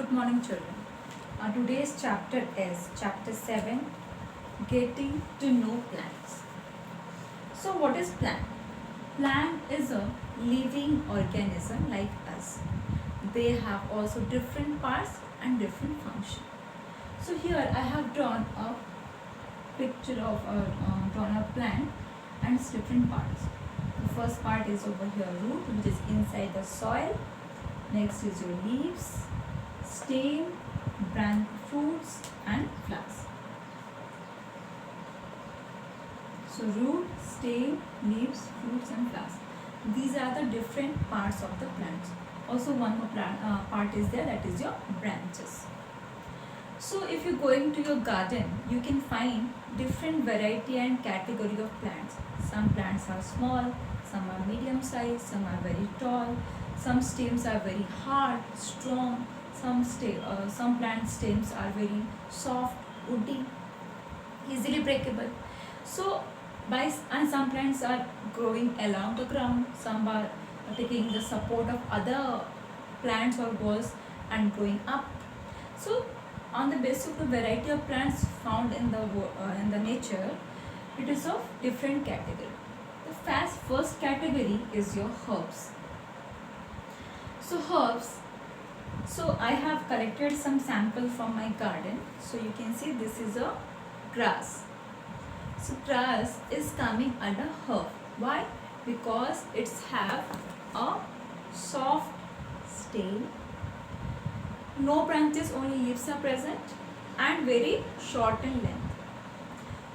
Good morning, children. Today's chapter is chapter 7, Getting to Know Plants. So, what is plant? Plant is a living organism like us. They have also different parts and different function. So, here I have drawn a picture of drawn a plant and its different parts. The first part is over here, root, which is inside the soil. Next is your leaves, stem, branch, fruits and flowers. So root, stem, leaves, fruits and flowers. These are the different parts of the plant. Also one more part is there, that is your branches. So if you go into your garden, you can find different variety and category of plants. Some plants are small, some are medium size, some are very tall, some stems are very hard, strong, some plant stems are very soft, woody, easily breakable. So and some plants are growing along the ground, some are taking the support of other plants or walls and growing up. So on the basis of the variety of plants found in the nature, it is of different category. The first category is your herbs. So herbs, so I have collected some sample from my garden. So you can see this is a grass. So grass is coming under herb. Why? Because it's have a soft stem, no branches, only leaves are present and very short in length.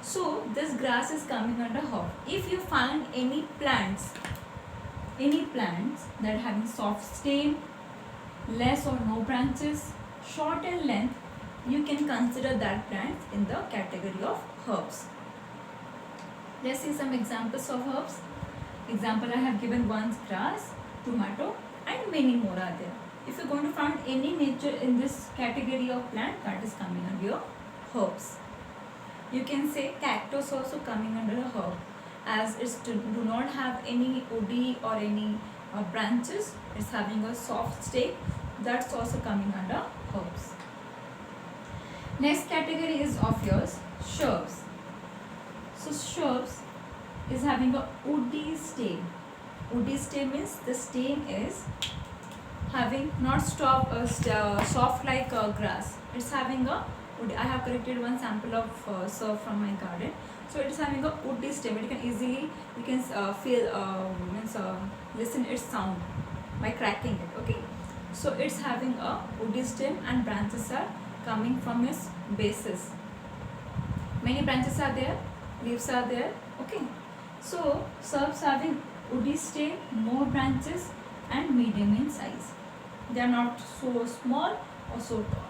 So this grass is coming under herb. If you find any plants that having soft stem, less or no branches, short in length, you can consider that plant in the category of herbs. Let's see some examples of herbs. Example I have given one's grass, tomato and many more are there. If you're going to find any nature in this category of plant, that is coming under your herbs. You can say cactus also coming under a herb, as it do not have any woody or any branches. It's having a soft stem. That's also coming under herbs. Next category is of yours shrubs. So shrubs is having a woody stem. Woody stem means the stem is having not soft like grass. It's having a wood. I have collected one sample of serve from my garden. So it is having a woody stem. You can feel listen its sound by cracking it. Okay. So it's having a woody stem and branches are coming from its bases. Many branches are there, leaves are there. Okay. So shrubs having woody stem, more branches and medium in size. They are not so small or so tall.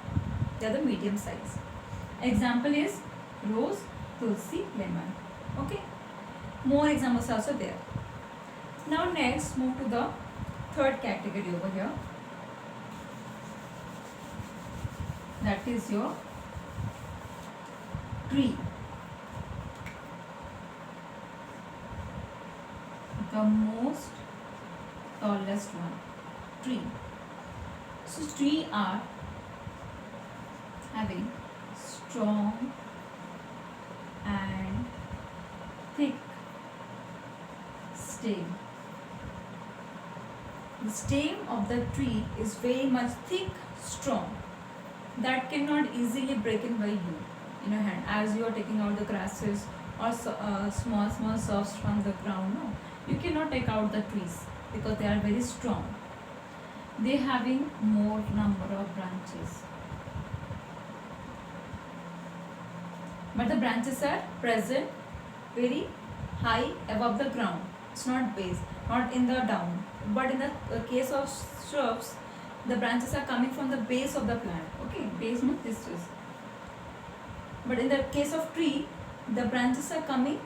They are the medium size. Example is rose, tulsi, lemon. Okay. More examples also there. Now next move to the third category over here. That is your tree. The most tallest one, tree. So tree are having strong and thick stem. The stem of the tree is very much thick, strong, that cannot easily break in by you in your hand as you are taking out the grasses or small shrubs from the ground. No, you cannot take out the trees because they are very strong. They having more number of branches, but the branches are present very high above the ground. It's not base, not in the down. But in the case of shrubs, the branches are coming from the base of the plant. Okay, base means this is. But in the case of tree, the branches are coming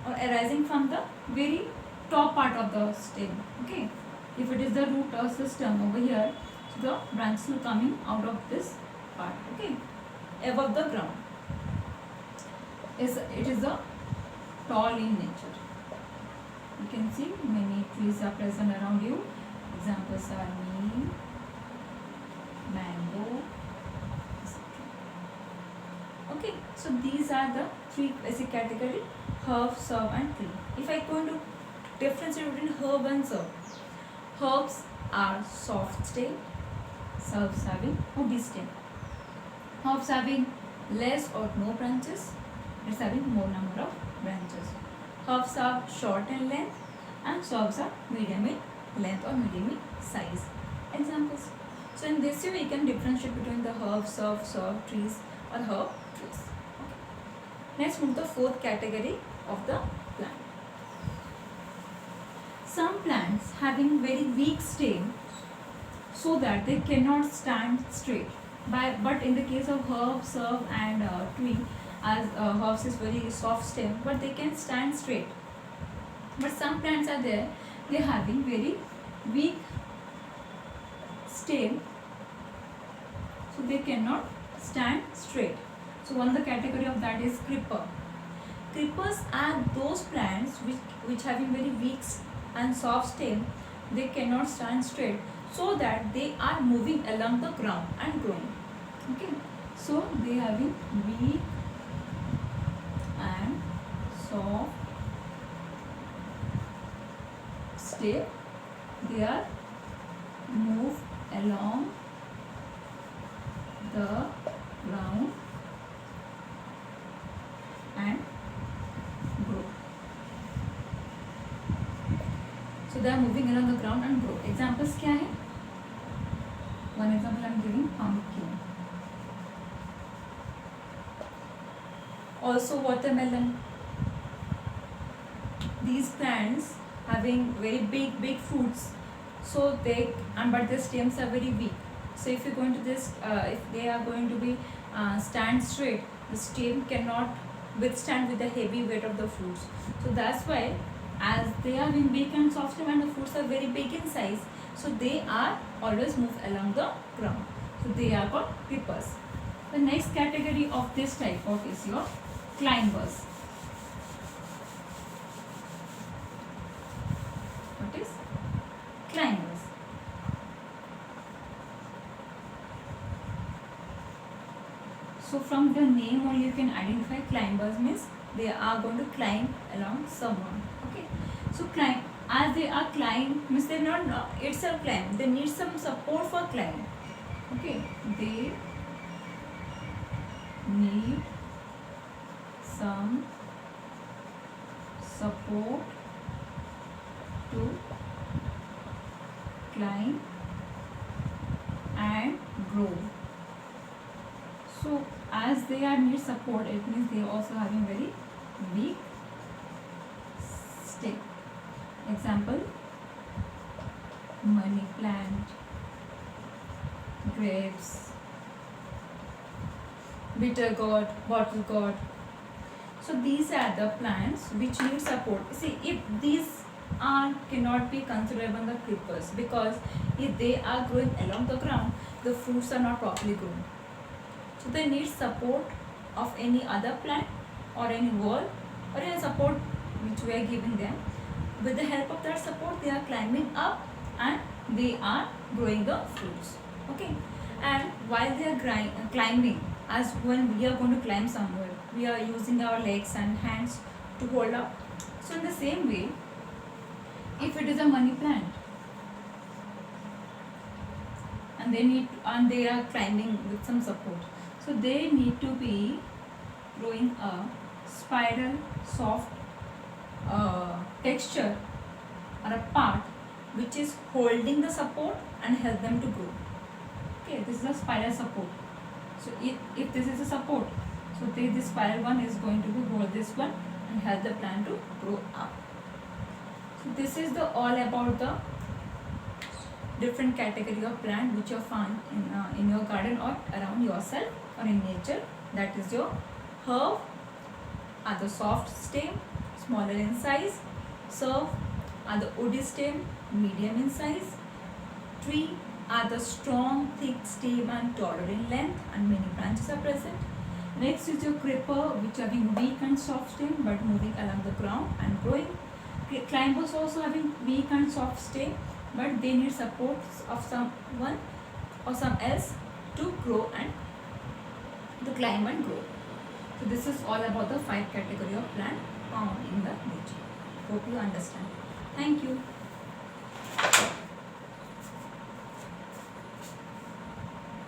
or arising from the very top part of the stem. Okay, if it is the root or system over here, so the branches are coming out of this part. Okay, above the ground. It is a tall in nature. You can see many trees are present around you. Examples are neem, mango. Okay, so these are the three basic category: herb, shrub, and tree. If I go into differentiate between herb and shrub, herbs are soft stem, shrubs having woody stem. Herbs having less or no branches, it's having more number of branches. Herbs are short in length and shrubs are medium in length or medium in size. Examples. So in this way we can differentiate between the herbs, shrub trees or herb trees. Okay. Let's move to the fourth category of the plant. Some plants having very weak stem so that they cannot stand straight. But in the case of herb, shrub and tree, as herbs is very soft stem, but they can stand straight. But some plants are there, they are having very weak stem, so they cannot stand straight. So one of the category of that is creeper. Creepers are those plants which having very weak and soft stem, they cannot stand straight, so that they are moving along the ground and growing. Okay, so they having weak and soft stem, they are move along the ground and grow. So they are moving along the ground and grow. Examples क्या है? One example I am giving, pumpkin. Also watermelon. These plants having very big fruits, so they but their stems are very weak. So if you're going to this, if they are going to be stand straight, the stem cannot withstand with the heavy weight of the fruits. So that's why, as they are being big and soft stem and the fruits are very big in size, so they are always move along the ground. So they are called creepers. The next category of this type of is your climbers. What is climbers? So from the name only you can identify climbers means they are going to climb along someone. Okay. So climb, as they are climb means they not itself climb. They need some support for climb. Okay. They need some support to climb and grow. So as they are need support, it means they are also having very weak stem. Example, money plant, grapes, bitter gourd, bottle gourd. So these are the plants which need support. See, if these cannot be considered among the creepers, because if they are growing along the ground, the fruits are not properly grown. So they need support of any other plant or any wall or any support which we are giving them. With the help of that support, they are climbing up and they are growing the fruits. Okay. And while they are climbing, as when we are going to climb somewhere, we are using our legs and hands to hold up. So in the same way, if it is a money plant and they are climbing with some support, so they need to be growing a spiral soft texture or a part which is holding the support and help them to grow. Okay, this is a spiral support. So if this is a support, so this spiral one is going to be hold this one and help the plant to grow up. So this is the all about the different category of plant which you find in your garden or around yourself or in nature. That is your herb are the soft stem, smaller in size. Shrub are the woody stem, medium in size. Tree are the strong, thick stem and taller in length, and many branches are present. Next is your creeper, which are having weak and soft stem but moving along the ground and growing. Climbers also having weak and soft stem, but they need support of someone or some else to grow and to climb and grow. So this is all about the 5 category of plant found in the nature. Hope you understand. Thank you.